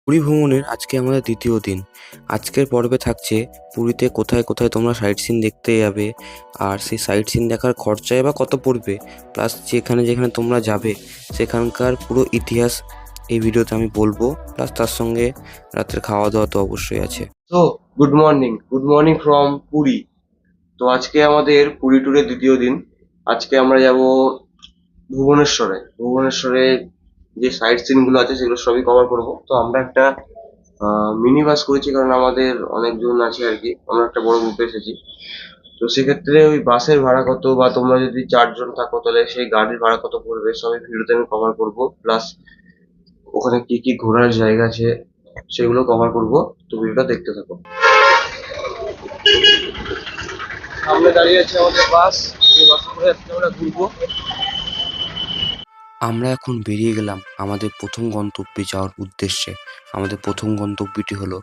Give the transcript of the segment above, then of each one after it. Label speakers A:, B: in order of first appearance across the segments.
A: পুরী ভ্রমণের আজকে আমাদের দ্বিতীয় দিন। আজকের পর্বে থাকছে পুরীতে কোথায় কোথায় তোমরা সাইট সিন দেখতে যাবে, আর সেই সাইট সিন দেখার খরচাই বা কত পড়বে, প্লাস যেখানে যেখানে তোমরা যাবে সেখানকার পুরো ইতিহাস এই ভিডিওতে আমি বলবো। প্লাস তার সঙ্গে রাতের খাওয়া দাওয়া তো অবশ্যই আছে।
B: তো গুড মর্নিং ফ্রম পুরী। তো আজকে আমাদের পুরী ট্যুরের দ্বিতীয় দিন। আজকে আমরা যাব ভুবনেশ্বরে যে সাইট সিন গুলো আছে সেগুলো সবই কভার করব। তো আমরা একটা মিনি বাস করেছি, কারণ আমাদের অনেকজন আছে আর কি, আমরা একটা বড় গ্রুপে এসেছি। তো সেক্ষেত্রে ওই বাসের ভাড়া কত, বা তোমরা যদি 4 জন থাকো তাহলে সেই গাড়ির ভাড়া কত পড়বে, সবই ভিডিওতে আমি কভার করব। প্লাস ওখানে কি কি ঘোরার জায়গা আছে সেগুলো কভার করব। তো ভিডিওটা দেখতে থাকো। সামনে দাঁড়িয়ে আছে আমাদের বাস, এই বাসে করে আজকে আমরা ঘুরবো।
A: আমরা এখন বেরিয়ে গেলাম আমাদের প্রথম গন্তব্যে যাওয়ার উদ্দেশ্যে। আমাদের প্রথম গন্তব্যটি হলো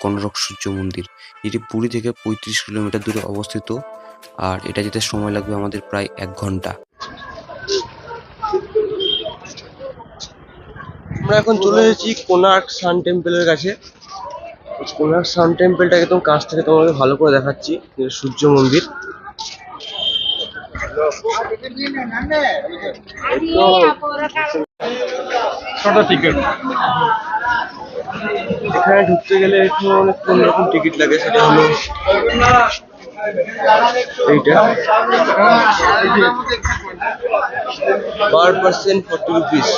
A: কোনারক সূর্য মন্দির, যেটি পুরী থেকে 35 কিলোমিটার দূরে অবস্থিত। আর এটা যেতে সময় লাগবে আমাদের প্রায় 1 ঘন্টা।
B: আমরা এখন চলে এসেছি কোনার্ক সান টেম্পলের কাছে। কোনার্ক সান টেম্পলটা একদম কাছ থেকে তোমাকে ভালো করে দেখাচ্ছি, এটা সূর্য মন্দির। এখানে ঢুকতে গেলে একটু অনেক রকম টিকিট লাগে, সেটা হলো এইটা per person 40 rupees।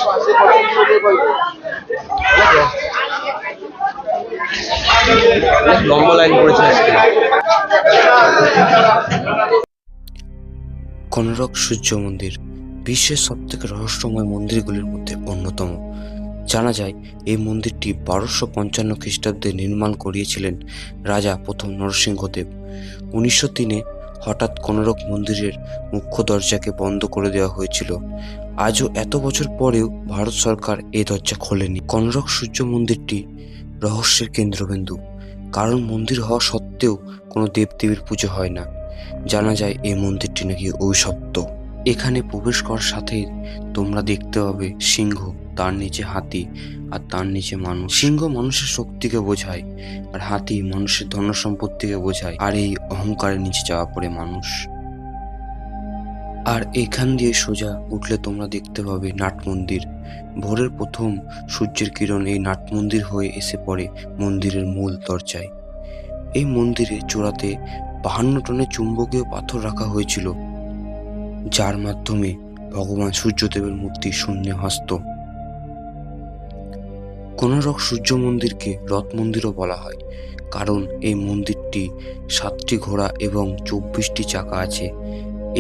B: লম্বা লাইন পড়েছে আজকে।
A: কোনারক সূর্য মন্দির বিশ্বের সবথেকে রহস্যময় মন্দিরগুলির মধ্যে অন্যতম। জানা যায় এই মন্দিরটি 1255 খ্রিস্টাব্দে নির্মাণ করিয়েছিলেন রাজা প্রথম নরসিংহদেব। 1903-এ হঠাৎ কোনারক মন্দিরের মুখ্য দরজাকে বন্ধ করে দেওয়া হয়েছিল। আজও এত বছর পরেও ভারত সরকার এই দরজা খোলেনি। কোনারক সূর্য মন্দিরটি রহস্যের কেন্দ্রবিন্দু, কারণ মন্দির হওয়া সত্ত্বেও কোনো দেবদেবীর পুজো হয় না। জানা যায় এই মন্দিরটি নাকি অভিশপ্ত। এখানে প্রবেশ করার সাথেই তোমরা দেখতে পাবে সিংহ, তার নিচে হাতি, আর তার নিচে মানুষ। সিংহ মানুষের শক্তিকে বোঝায়, আর হাতি মানুষের ধন সম্পত্তিকে বোঝায়, আর এই অহংকারের নিচে যাওয়া পড়ে মানুষ। আর এখান দিয়ে সোজা উঠলে তোমরা দেখতে পাবে নাট মন্দির। ভোরের প্রথম সূর্যের কিরণ এই নাট মন্দির হয়ে এসে পড়ে মন্দিরের মূল দরজায়। এই মন্দিরে চূড়াতে 52 টনের চুম্বকীয় পাথর রাখা হয়েছিল, যার মাধ্যমে ভগবান সূর্যদেবের মূর্তি শূন্যে ভাসত। কোনারক সূর্য মন্দিরকে রথ মন্দিরও বলা হয়, কারণ এই মন্দিরটি 7টি ঘোড়া এবং 24টি চাকা আছে।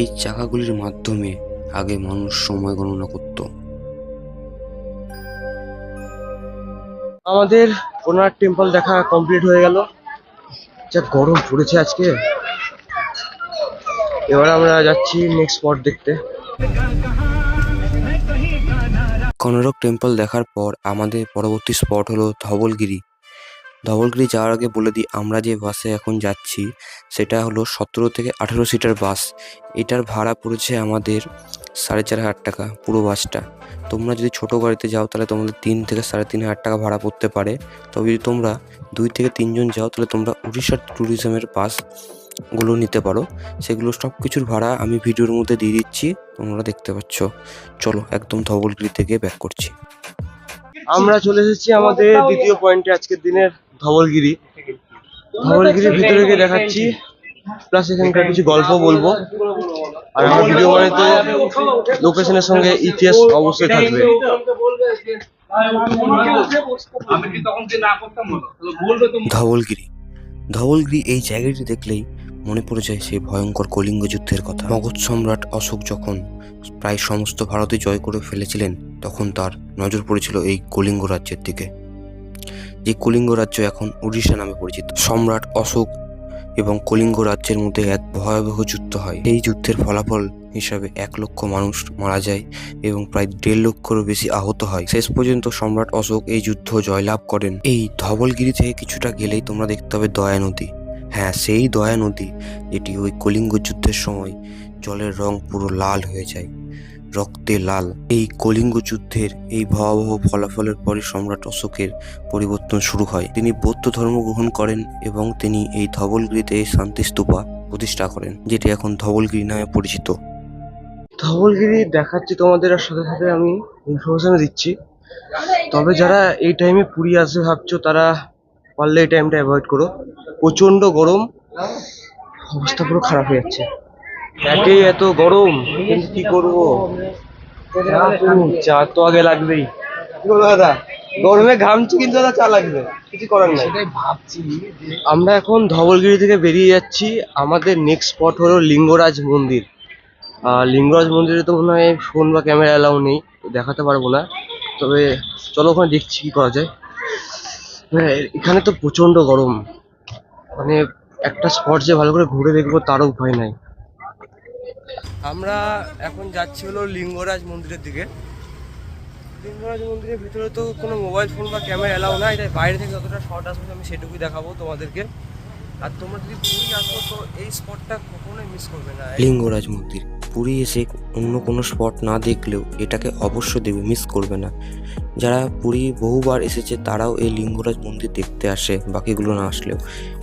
A: এই চাকাগুলির মাধ্যমে আগে মানুষ সময় গণনা করত।
B: আমাদের কোনার্ক টেম্পল দেখা কমপ্লিট হয়ে গেল। যা গরম পড়েছে আজকে। এবার আমরা যাচ্ছি নেক্সট স্পট দেখতে।
A: কোনারক টেম্পল দেখার পর আমাদের পরবর্তী স্পট হলো ধবলগিরি। ধবলগিরি যাওয়ার আগে বলে দিই, আমরা যে বাসে এখন যাচ্ছি সেটা হলো 17 থেকে 18 সিটার বাস। এটার ভাড়া পড়েছে আমাদের 4,500 টাকা পুরো বাসটা। তোমরা যদি ছোটো গাড়িতে যাও তাহলে তোমাদের 3 থেকে 3,500 টাকা ভাড়া পড়তে পারে। তবে যদি তোমরা 2 থেকে 3 জন যাও তাহলে তোমরা উড়িষ্যার ট্যুরিজমের বাসগুলো নিতে পারো। সেগুলো সব কিছুর ভাড়া আমি ভিডিওর মধ্যে দিয়ে দিচ্ছি, তোমরা দেখতে পাচ্ছ। চলো একদম ধবলগিরি থেকে ব্যাক করছি।
B: আমরা চলে এসেছি আমাদের দ্বিতীয় পয়েন্টে আজকের দিনের, ধবলগিরির ভিতরে গিয়ে দেখাচ্ছি, প্লাস এখানকার কিছু গল্প বলবো। আর আমার ভিডিও মানে তো লোকেশনের সঙ্গে ইতিহাস অবশ্যই থাকবে।
A: ধবলগিরি এই জায়গাটি দেখলেই মনে পড়ে যায় সেই ভয়ঙ্কর কলিঙ্গ যুদ্ধের কথা। মগধ সম্রাট অশোক যখন প্রায় সমস্ত ভারতে জয় করে ফেলেছিলেন, তখন তার নজর পড়েছিল এই কলিঙ্গ রাজ্যের দিকে। যে কলিঙ্গ রাজ্য এখন উড়িষ্যা নামে পরিচিত। সম্রাট অশোক এবং কলিঙ্গ রাজ্যের মধ্যে এক ভয়াবহ যুদ্ধ হয়। এই যুদ্ধের ফলাফল হিসাবে 1 লক্ষ মানুষ মারা যায় এবং প্রায় 1.5 লক্ষেরও বেশি আহত হয়। শেষ পর্যন্ত সম্রাট অশোক এই যুদ্ধ জয়লাভ করেন। এই ধবলগিরি থেকে কিছুটা গেলেই তোমরা দেখতে পাবে দয়া নদী। হ্যাঁ, সেই দয়া নদী, যেটি ওই কলিঙ্গ যুদ্ধের সময় জলের রং পুরো লাল হয়ে যায়। রক্তে লাল। এই কলিঙ্গ যুদ্ধের এই ভয়াবহ ফলাফলের পরে সম্রাট অশোকের পরিবর্তন শুরু হয়। তিনি বৌদ্ধ ধর্ম গ্রহণ করেন এবং তিনি এই ধবলগিরিতে শান্তি স্তূপা প্রতিষ্ঠা করেন, যেটি এখন ধবলগিরি নামে পরিচিত।
B: ধবলগিরি দেখাচ্ছি তোমাদের, আর সাথে সাথে আমি ইনফরমেশন দিচ্ছি। তবে যারা এই টাইমে পুরী আসবে ভাবছো, তারা পারলে এই টাইমটা অ্যাভয়েড করো। প্রচন্ড গরম, অবস্থা পুরো খারাপ হয়ে যাচ্ছে। একে এত গরম, কিন্তু কি করবো, চা তো আগে লাগবেই। কি বলো দাদা, গরমে ঘামছি কিন্তু দাদা চা লাগবে, কিছু করার নাই। আমরা এখন ধবলগিরি থেকে বেরিয়ে যাচ্ছি। আমাদের নেক্সট স্পট হলো লিঙ্গরাজ মন্দির। লিঙ্গরাজ মন্দিরে তো মনে হয় ফোন বা ক্যামেরা অ্যালাউ নেই, তো দেখাতে পারবো না। তবে চলো ওখানে দেখছি কি করা যায়। এখানে তো প্রচন্ড গরম, মানে একটা স্পট যে ভালো করে ঘুরে দেখবো তারও উপায় নাই। আমরা এখন যাচ্ছি হলো লিঙ্গরাজ মন্দিরের দিকে। লিঙ্গরাজ মন্দিরের ভিতরে তো কোনো মোবাইল ফোন বা ক্যামেরা অ্যালাউ নাই, তাই বাইরে থেকে যতটা শর্ট আসবে আমি সেটুকুই দেখাবো তোমাদেরকে। আর তোমরা যদি পুরী আসো তো এই স্পটটা কখনোই মিস করবে না।
A: লিঙ্গরাজ মন্দির পুরী এসে অন্য কোনো স্পট না দেখলেও এটাকে অবশ্যই দেবে, মিস করবে না। যারা পুরী বহুবার এসেছে তারাও এই লিঙ্গরাজ মন্দির দেখতে আসে, বাকিগুলো না আসলেও।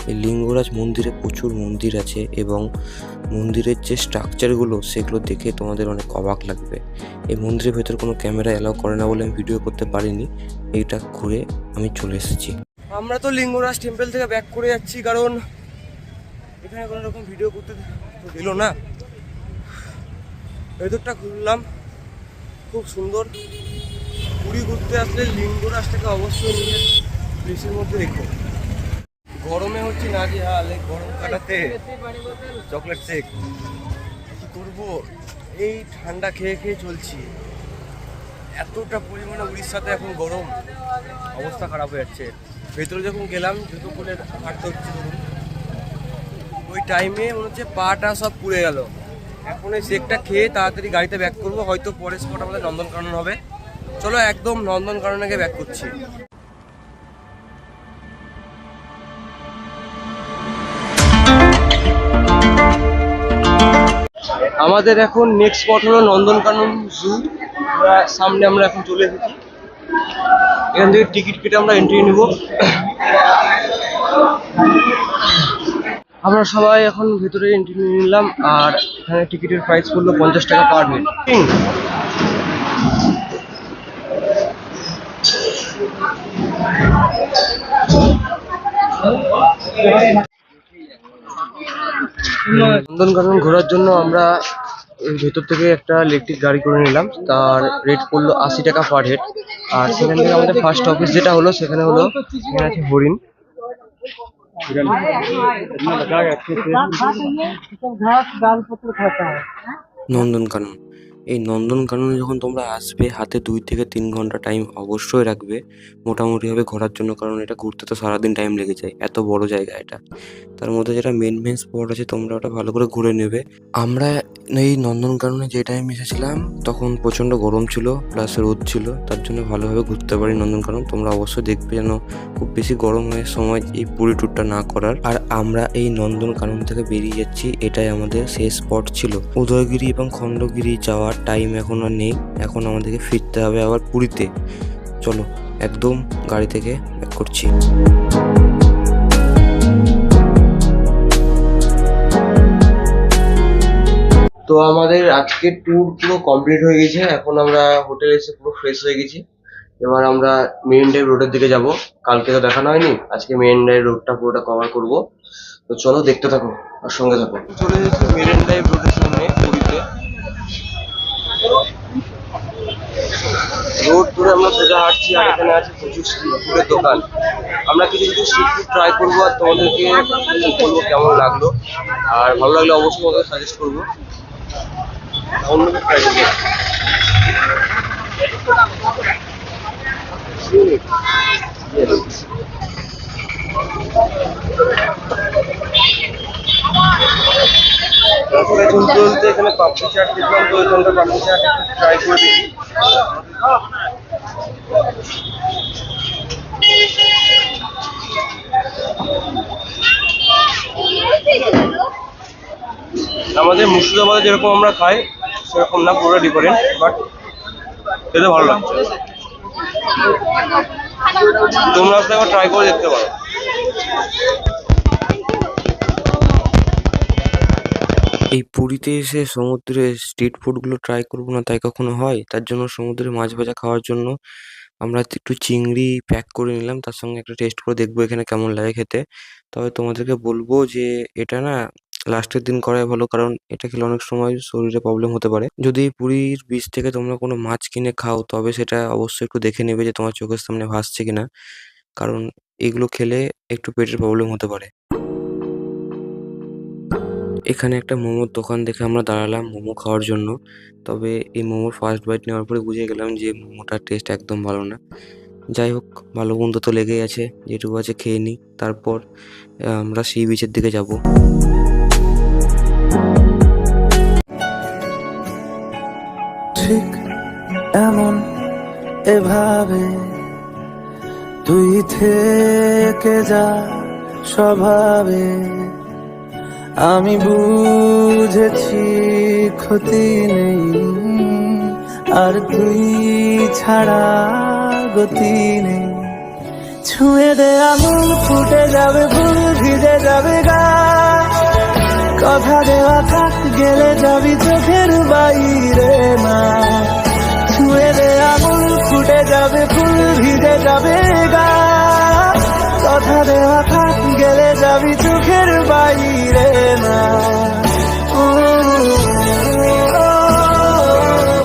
A: এই লিঙ্গরাজ মন্দিরে প্রচুর মন্দির আছে এবং মন্দিরের যে স্ট্রাকচারগুলো সেগুলো দেখে তোমাদের অনেক অবাক লাগবে। এই মন্দিরের ভেতর কোনো ক্যামেরা অ্যালাউ করে না বলে আমি ভিডিও করতে পারিনি। এইটা ঘুরে আমি চলে এসেছি।
B: আমরা তো লিঙ্গরাজ টেম্পল থেকে ব্যাক করে যাচ্ছি, কারণ এখানে কোনো রকম ভিডিও করতে দিল না। ভেতরটা ঘুরলাম, খুব সুন্দর। পুরী ঘুরতে আসলে লিঙ্গরাজটাকে অবশ্যই নিজের প্লেসের মধ্যে রেখো। গরমে হচ্ছে না যে হাল, গরম কাটাতে চকলেট শেক কি করবো, এই ঠান্ডা খেয়ে খেয়ে চলছি। এতটা পরিমাণে উড়িষ্যাতে এখন গরম, অবস্থা খারাপ হয়ে যাচ্ছে। ভেতরে যখন গেলাম জুতো খুলে হাঁটতে হচ্ছে, ধরুন ওই টাইমে মনে হচ্ছে পাটা সব পুড়ে গেল। এখন এই শেকটা খেয়ে তাড়াতাড়ি গাড়িতে ব্যাক করবো, হয়তো পরের স্পট আমাদের নন্দনকানন হবে। চলো একদম নন্দনকাননে গিয়ে ব্যাক করছি। আমাদের এখন নেক্সট স্পট হলো নন্দনকানন জু। সামনে আমরা এখন চলে এসেছি। এখান থেকে টিকিট কেটে আমরা এন্ট্রি নিব। আমরা সবাই এখন ভেতরে এন্ট্রি নিয়ে নিলাম, আর এখানে টিকিটের প্রাইস পড়লো 50 টাকা পার হেড। নন্দনকানন ঘোরার জন্য আমরা ভেতর থেকে একটা ইলেকট্রিক গাড়ি করে নিলাম, তার রেট পড়লো 80 টাকা পার হেড। আর সেখান থেকে আমাদের ফার্স্ট অফিস যেটা হলো, সেখানে হলো এখানে আছে হরিণ।
A: নন্দনকানন, এই নন্দনকাননে যখন তোমরা আসবে হাতে 2 থেকে 3 ঘন্টা টাইম অবশ্যই রাখবে মোটামুটিভাবে ঘোরার জন্য, কারণ এটা ঘুরতে তো সারাদিন টাইম লেগে যায়, এত বড় জায়গা এটা। তার মধ্যে যেটা মেন স্পট আছে তোমরা ওটা ভালো করে ঘুরে নেবে। আমরা এই নন্দনকাননে যে টাইম এসেছিলাম তখন প্রচণ্ড গরম ছিল, প্লাস রোদ ছিল, তার জন্য ভালোভাবে ঘুরতে পারি নন্দনকানন। তোমরা অবশ্যই দেখবে যেন খুব বেশি গরম হয়ে সময় এই পুরী ট্যুরটা না করার। আর আমরা এই নন্দনকানন থেকে বেরিয়ে যাচ্ছি, এটাই আমাদের শেষ স্পট ছিল। উদয়গিরি এবং খণ্ডগিরি যাওয়ার টাইম এখন আর নেই, এখন আমাদেরকে ফিরতে হবে আবার পুরীতে। চলো একদম গাড়ি থেকে ব্যাক করছি। তো আমাদের আজকের ট্যুর পুরো কমপ্লিট হয়ে গেছে। এখন আমরা হোটেলে এসে পুরো ফ্রেশ হয়ে গেছি। এবার আমরা মেরিন ড্রাইভ রোডের দিকে যাব। কালকে তো দেখানো হয়নি, আজকে মেরিন ড্রাইভ রোডটা পুরোটা কভার করব। তো চলো দেখতে থাকো আর সঙ্গে থাকো। চলে এসেছি মেরিন ড্রাইভ রোডের সামনে পুরীতে। রোড ধরে আমরা সোজা হাঁটছি, আর এখানে আছে প্রচুর স্ট্রিট ফুডের দোকান। আমরা কিছু কিছু স্ট্রিট ফুড ট্রাই করবো আর তোমাদেরকে বলবো কেমন লাগলো। আর ভালো লাগলে অবশ্যই তোমাদের সাজেস্ট করবো। অন্যকে ট্রাই করবো। রাস্তায় চলতে চলতে এখানে পাপড়ি চাট দেখলাম, তো এখানকার পাপড়ি চাট ট্রাই করে দেখি। আমাদের মুর্শিদাবাদে যেরকম আমরা খাই
B: সেরকম না, পুরো ডিফারেন্ট, বাট খেতে ভালো লাগছে। তোমরা আসলে একবার ট্রাই করে দেখতে পারো।
A: এই পুরীতে এসে সমুদ্রে স্ট্রিট ফুডগুলো ট্রাই করবো না তাই কখনো হয়? তার জন্য সমুদ্রে মাছ ভাজা খাওয়ার জন্য আমরা একটু চিংড়ি প্যাক করে নিলাম, তার সঙ্গে একটা টেস্ট করে দেখবো এখানে কেমন লাগে খেতে। তবে তোমাদেরকে বলবো যে এটা না লাস্টের দিন করাই ভালো, কারণ এটা খেলে অনেক সময় শরীরে প্রবলেম হতে পারে। যদি পুরীর বিচ থেকে তোমরা কোনো মাছ কিনে খাও তবে সেটা অবশ্যই একটু দেখে নেবে যে তোমার চোখের সামনে ভাসছে কিনা, কারণ এগুলো খেলে একটু পেটের প্রবলেম হতে পারে। এখানে একটা মোমোর দোকান দেখে আমরা দাঁড়ালাম মোমো খাওয়ার জন্য। তবে এই মোমোর ফার্স্ট বাইট নেওয়ার পরে বুঝে গেলাম যে মোমোটার টেস্ট একদম ভালো না। যাই হোক, ভালো মন্দ তো লেগেই আছে, যেটুকু আছে খেয়ে নিই। তারপর আমরা সি বিচের দিকে যাব।
C: ঠিক এমন এভাবে তুই থেকে যা স্বভাবে, আমি বুঝেছি ক্ষতি নেই, আর তুই ছাড়া গতি নেই। ছুঁয়ে দে আঙুল, ফুটে যাবে ফুল, ভিজে যাবে গা, কথা দেওয়া থাক, গেলে যাবি চোখের বাইরে না। ছুঁয়ে দে আঙুল, ফুটে যাবে ফুল, ভিজে যাবে গা,